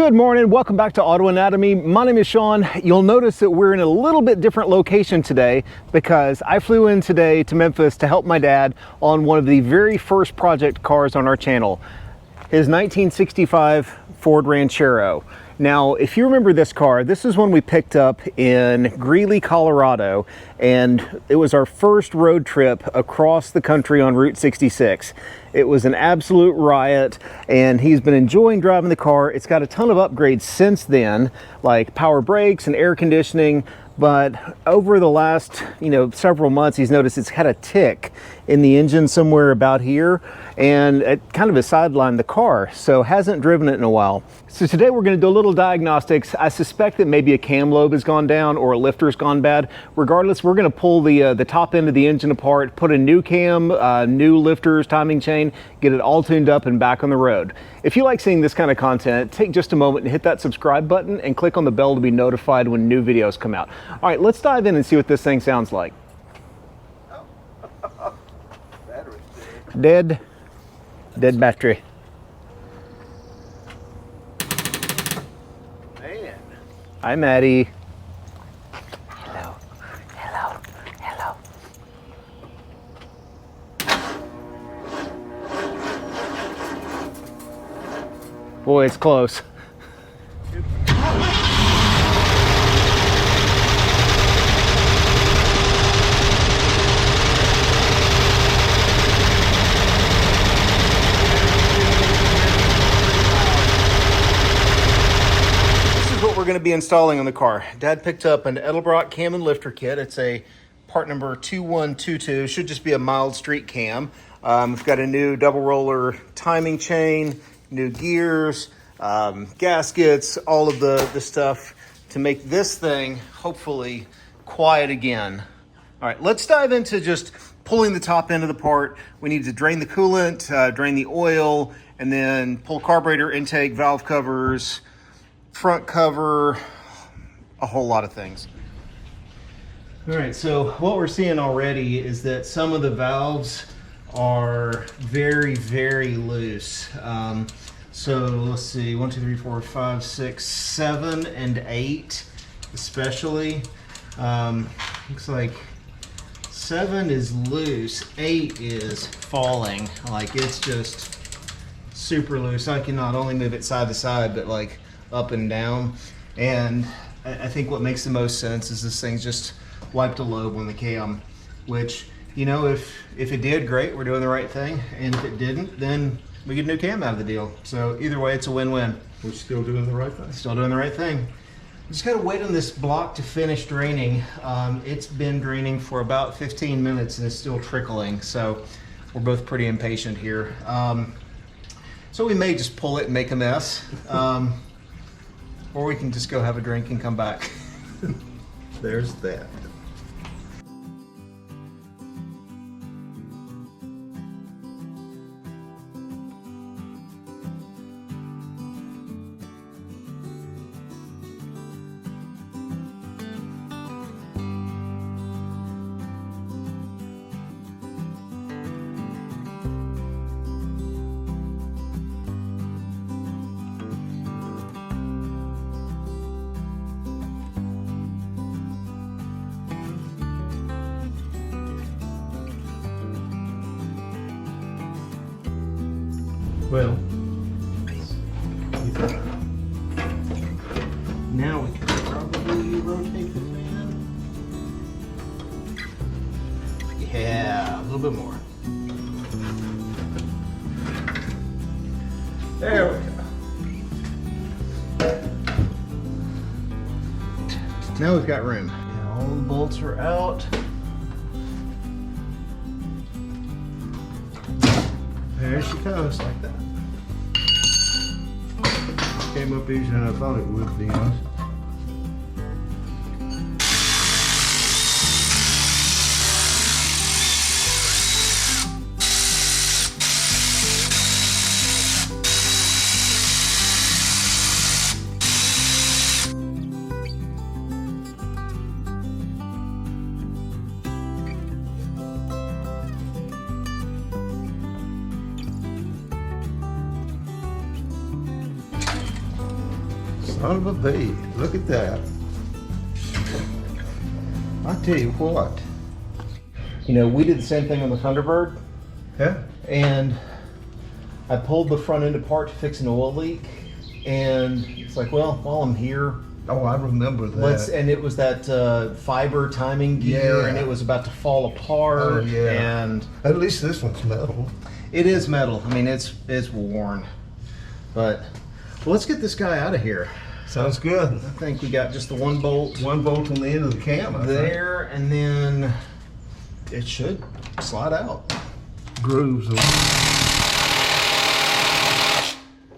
Good morning, welcome back to Auto Anatomy. My name is Sean. You'll notice that we're in a little bit different location today because I flew in today to Memphis to help my dad on one of the very first project cars on our channel, his 1965 Ford Ranchero. Now, if you remember this car, this is one we picked up in Greeley, Colorado, and it was our first road trip across the country on Route 66. It was an absolute riot, and he's been enjoying driving the car. It's got a ton of upgrades since then, like power brakes and air conditioning, but over the last, several months, he's noticed it's had a tick in the engine somewhere about here, and it kind of has sidelined the car, so hasn't driven it in a while. So today we're going to do a little diagnostics. I suspect that maybe a cam lobe has gone down or a lifter's gone bad. Regardless, we're going to pull the top end of the engine apart, put a new cam, new lifters, timing chain, get it all tuned up and back on the road. If you like seeing this kind of content, take just a moment and hit that subscribe button and click on the bell to be notified when new videos come out. All right, let's dive in and see what this thing sounds like. Dead battery. Man. Hi, Maddie. Hello. Boy, it's close. We're going to be installing on the car. Dad picked up an Edelbrock cam and lifter kit. It's a part number 2122. Should just be a mild street cam. We've got a new double roller timing chain, new gears, gaskets, all of the stuff to make this thing hopefully quiet again. All right, let's dive into just pulling the top end of the part. We need to drain the coolant, drain the oil, and then pull carburetor intake, valve covers, front cover, a whole lot of things. All right, so what we're seeing already is that some of the valves are very, very loose. So let's see, 1, 2, 3, 4, 5, 6, 7, and 8 especially. Looks like 7 is loose, 8 is falling. Like, it's just super loose. I can not only move it side to side, but like up and down. And I think what makes the most sense is this thing's just wiped a lobe on the cam, which, if it did, great, we're doing the right thing. And if it didn't, then we get a new cam out of the deal. So either way, it's a win-win. We're still doing the right thing. Still doing the right thing. Just gotta wait on this block to finish draining. It's been draining for about 15 minutes and it's still trickling. So we're both pretty impatient here. So we may just pull it and make a mess. Or we can just go have a drink and come back. There's that. Well, now we can probably rotate the fan. Yeah, a little bit more. There we go. Now we've got room. Yeah, all the bolts are out. There she goes, like that. Came up easier than I thought it would, to be honest. Son of a bee. Look at that. I tell you what. You know, we did the same thing on the Thunderbird, Yeah? and I pulled the front end apart to fix an oil leak, and it's like, well, while I'm here, Oh, I remember that. and it was that fiber timing gear, Yeah. and it was about to fall apart. Oh, yeah. And At least this one's metal. it is metal. I mean, it's worn. But well, let's get this guy out of here. Sounds good. I think we got just the one bolt One bolt on the end of the cam, I think. there, and then it should slide out. Grooves.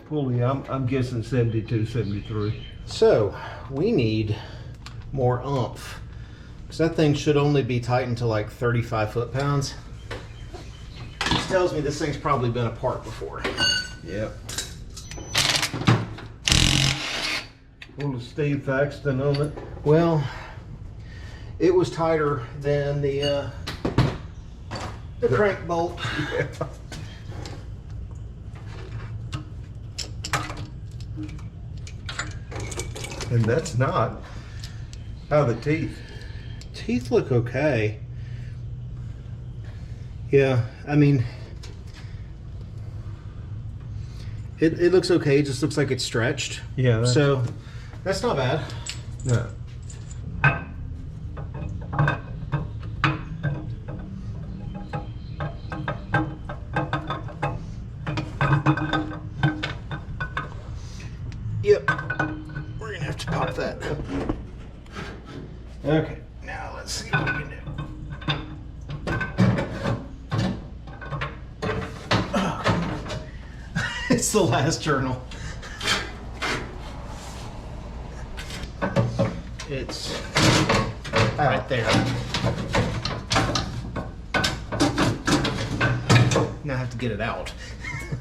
Pulley, I'm guessing 72, 73. So we need more oomph, because that thing should only be tightened to like 35 foot-pounds. This tells me this thing's probably been apart before. Yep. Little Steve Faxton on it. Well, it was tighter than the crank bolt. Yeah. And that's not. How are the teeth? Teeth look okay. Yeah, I mean, it looks okay. It just looks like it's stretched. Yeah. So that's not bad. No. Yep. We're gonna have to pop that. Okay, now let's see what we can do. It's the last journal. It's right there. Now I have to get it out.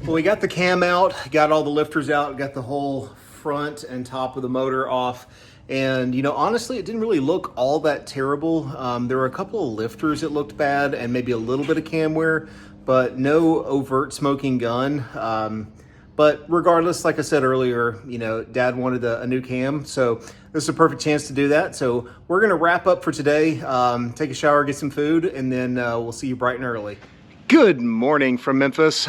Well, we got the cam out, got all the lifters out, got the whole front and top of the motor off. And, you know, honestly, it didn't really look all that terrible. There were a couple of lifters that looked bad and maybe a little bit of cam wear, but no overt smoking gun. But regardless, like I said earlier, you know, Dad wanted a new cam, so this is a perfect chance to do that. So we're going to wrap up for today, take a shower, get some food, and then we'll see you bright and early. Good morning from Memphis.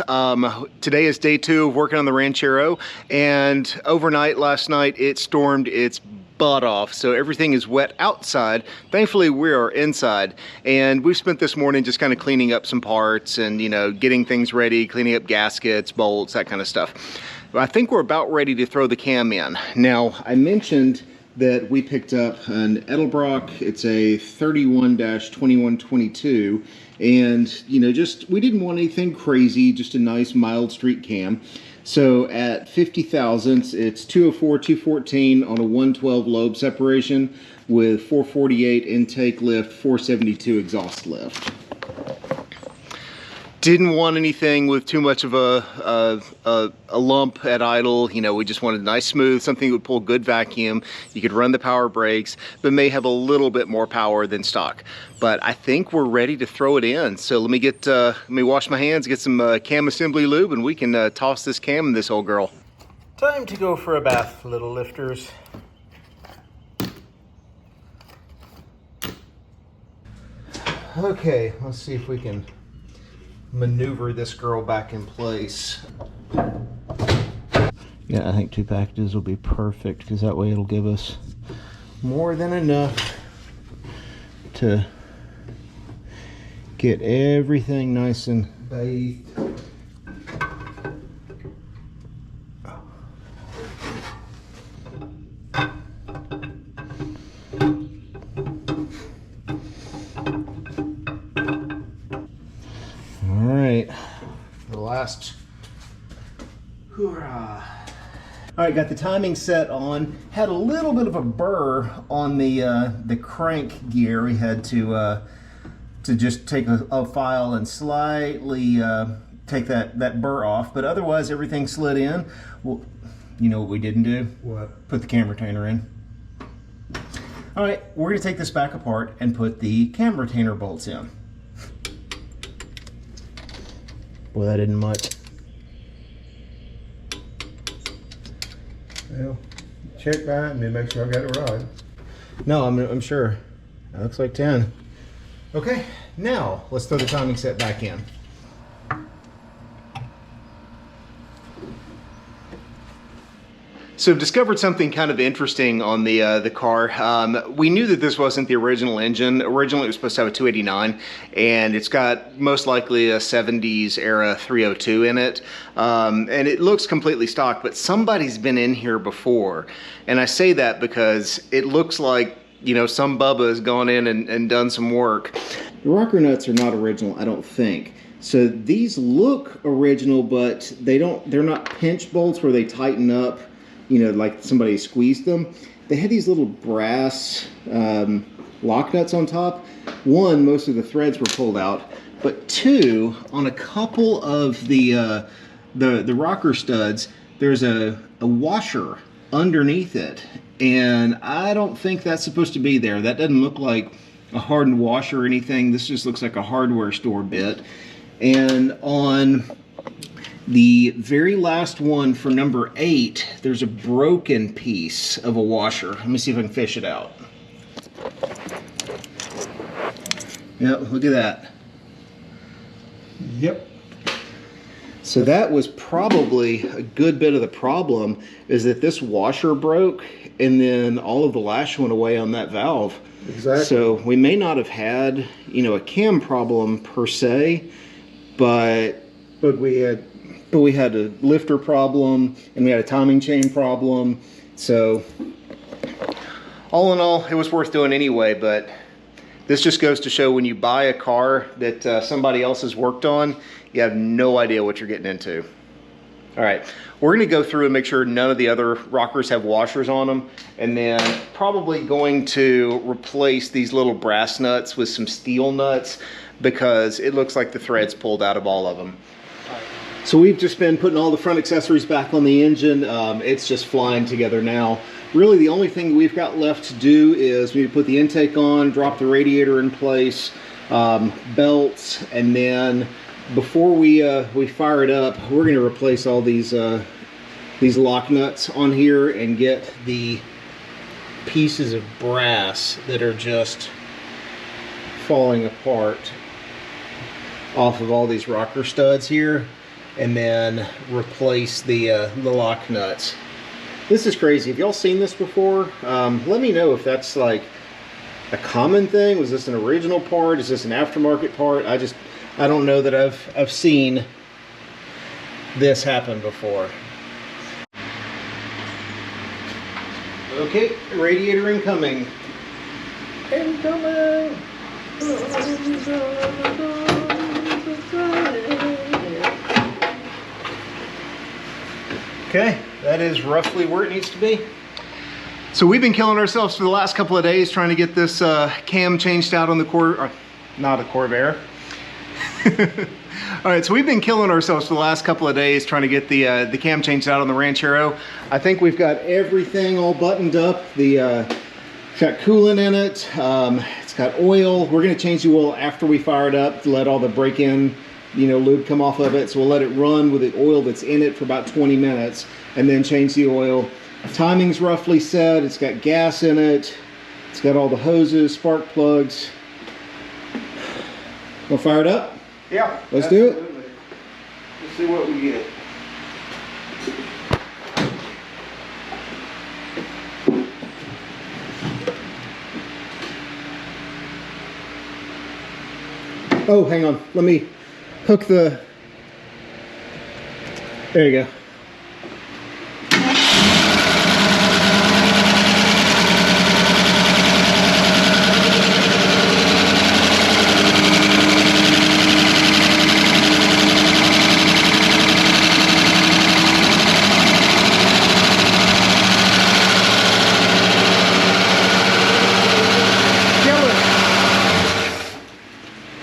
Today is day 2 of working on the Ranchero, and overnight last night it stormed its butt off, so everything is wet outside. Thankfully we are inside, and we've spent this morning just kind of cleaning up some parts and, you know, getting things ready, cleaning up gaskets, bolts, that kind of stuff. I think we're about ready to throw the cam in. Now, I mentioned that we picked up an Edelbrock. It's a 31-2122, and, you know, just, we didn't want anything crazy, just a nice mild street cam. So at 50 thousandths, it's 204, 214 on a 112 lobe separation with 448 intake lift, 472 exhaust lift. Didn't want anything with too much of a lump at idle. You know, we just wanted nice smooth, something that would pull good vacuum. You could run the power brakes, but may have a little bit more power than stock. But I think we're ready to throw it in. So let me wash my hands, get some cam assembly lube, and we can toss this cam in this old girl. Time to go for a bath, little lifters. Okay, let's see if we can maneuver this girl back in place. Yeah, I think 2 packages will be perfect, because that way it'll give us more than enough to get everything nice and bathed. The last hoorah. All right, got the timing set on. Had a little bit of a burr on the crank gear. We had to just take a file and slightly take that burr off, but otherwise everything slid in. Well, you know what we didn't do? What? Put the cam retainer in. All right, we're gonna take this back apart and put the cam retainer bolts in. Boy, that isn't much. Well, check by it and then make sure I got it right. No, I'm sure. That looks like 10. Okay, now let's throw the timing set back in. So I've discovered something kind of interesting on the car. We knew that this wasn't the original engine. Originally it was supposed to have a 289, and it's got most likely a 70s era 302 in it. And it looks completely stock, but somebody's been in here before. And I say that because it looks like, you know, some Bubba has gone in and done some work. The rocker nuts are not original, I don't think. So these look original, but they're not pinch bolts where they tighten up, you know, like somebody squeezed them. They had these little brass lock nuts on top. One, most of the threads were pulled out, but two, on a couple of the rocker studs, there's a washer underneath it, and I don't think that's supposed to be there. That doesn't look like a hardened washer or anything. This just looks like a hardware store bit. And on the very last one for number 8, there's a broken piece of a washer. Let me see if I can fish it out. Yep, look at that. Yep. So that was probably a good bit of the problem, is that this washer broke and then all of the lash went away on that valve. Exactly. So we may not have had, you know, a cam problem per se, but we had a lifter problem and we had a timing chain problem. So all in all, it was worth doing anyway. But this just goes to show, when you buy a car that somebody else has worked on, you have no idea what you're getting into. All right, we're gonna go through and make sure none of the other rockers have washers on them, and then probably going to replace these little brass nuts with some steel nuts, because it looks like the thread's pulled out of all of them. So we've just been putting all the front accessories back on the engine. It's just flying together now. Really, the only thing we've got left to do is we put the intake on, drop the radiator in place, belts, and then before we fire it up, we're going to replace all these lock nuts on here and get the pieces of brass that are just falling apart off of all these rocker studs here, and then replace the lock nuts. This is crazy. Have y'all seen this before? Let me know if that's like a common thing. Was this an original part? Is this an aftermarket part? I don't know that I've seen this happen before. Okay, radiator incoming. Incoming! Okay, that is roughly where it needs to be. So we've been killing ourselves for the last couple of days trying to get this cam changed out on the not a Corvair. All right, so we've been killing ourselves for the last couple of days trying to get the cam changed out on the Ranchero. I think we've got everything all buttoned up. It's got coolant in it. It's got oil. We're going to change the oil after we fire it up to let all the break-in, you know, lube come off of it. So we'll let it run with the oil that's in it for about 20 minutes and then change the oil. Timing's roughly set. It's got gas in it. It's got all the hoses, spark plugs. We'll fire it up? Yeah. Let's do it. Let's see what we get. Oh, hang on. Let me hook the... There you go.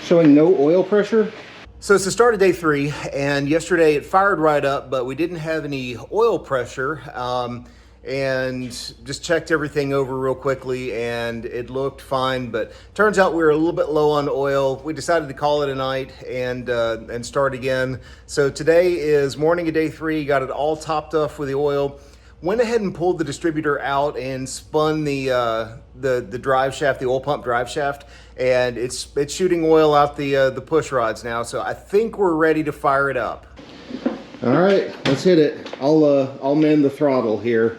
Showing no oil pressure. So it's the start of day 3, and yesterday it fired right up, but we didn't have any oil pressure, and just checked everything over real quickly, and it looked fine, but turns out we were a little bit low on oil. We decided to call it a night and start again. So today is morning of day 3, got it all topped off with the oil. Went ahead and pulled the distributor out and spun the drive shaft, the oil pump drive shaft, and it's shooting oil out the push rods now. So I think we're ready to fire it up. All right, let's hit it. I'll mend the throttle here.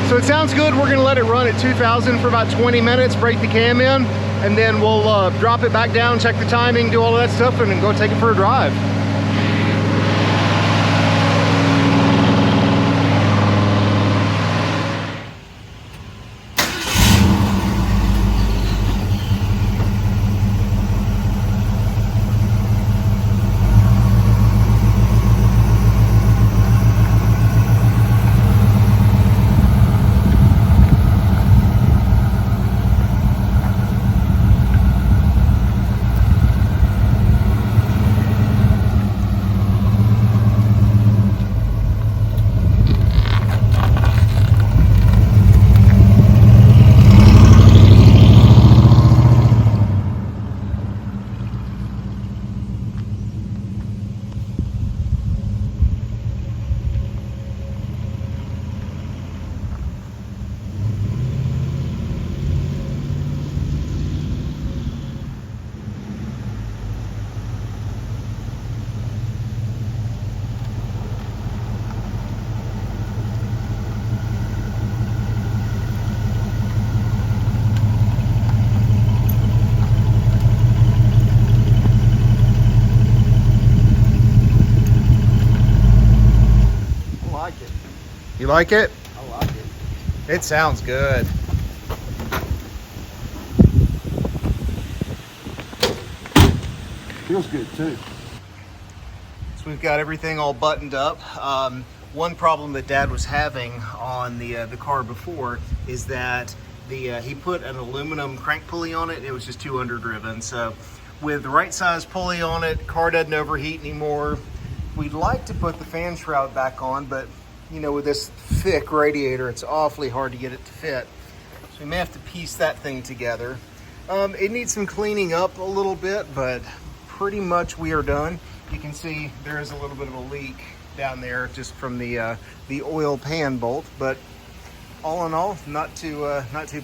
So it sounds good. We're gonna let it run at 2,000 for about 20 minutes, break the cam in, and then we'll drop it back down, check the timing, do all of that stuff, and then go take it for a drive. You like it? I like it. It sounds good. Feels good too. So we've got everything all buttoned up. One problem that Dad was having on the car before is that he put an aluminum crank pulley on it and it was just too underdriven. So with the right size pulley on it, car doesn't overheat anymore. We'd like to put the fan shroud back on, but you know, with this thick radiator, it's awfully hard to get it to fit. So we may have to piece that thing together. It needs some cleaning up a little bit, but pretty much we are done. You can see there is a little bit of a leak down there just from the oil pan bolt, but all in all, not too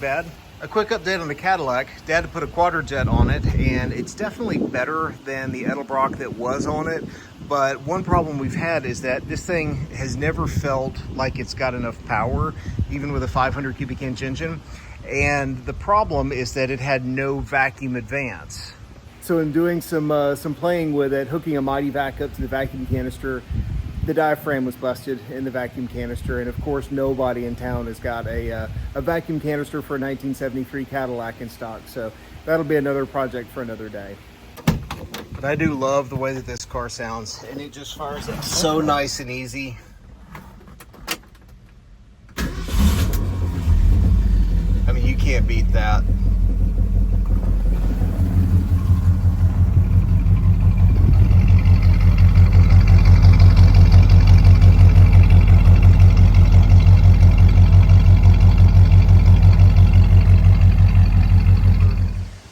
bad. A quick update on the Cadillac. Dad put a Quadrajet on it, and it's definitely better than the Edelbrock that was on it. But one problem we've had is that this thing has never felt like it's got enough power, even with a 500 cubic inch engine. And the problem is that it had no vacuum advance. So in doing some playing with it, hooking a Mighty Vac up to the vacuum canister, the diaphragm was busted in the vacuum canister. And of course, nobody in town has got a vacuum canister for a 1973 Cadillac in stock. So that'll be another project for another day. But I do love the way that this car sounds, and it just fires up so nice and easy. I mean, you can't beat that.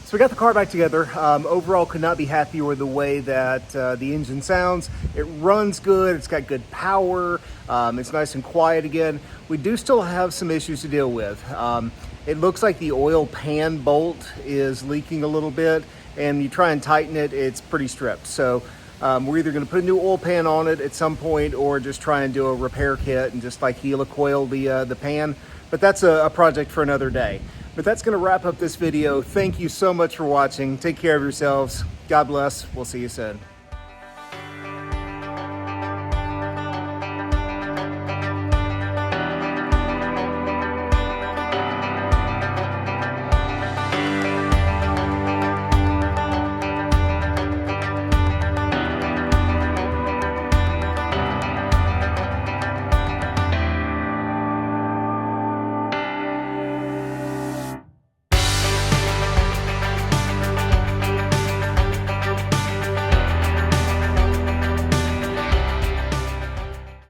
So we got the car back together. Overall, could not be happier with the way that the engine sounds. It runs good, it's got good power, it's nice and quiet again. We do still have some issues to deal with. It looks like the oil pan bolt is leaking a little bit, and you try and tighten it, it's pretty stripped. So we're either gonna put a new oil pan on it at some point, or just try and do a repair kit and just like helicoil the pan. But that's a project for another day. But that's going to wrap up this video. Thank you so much for watching. Take care of yourselves. God bless. We'll see you soon.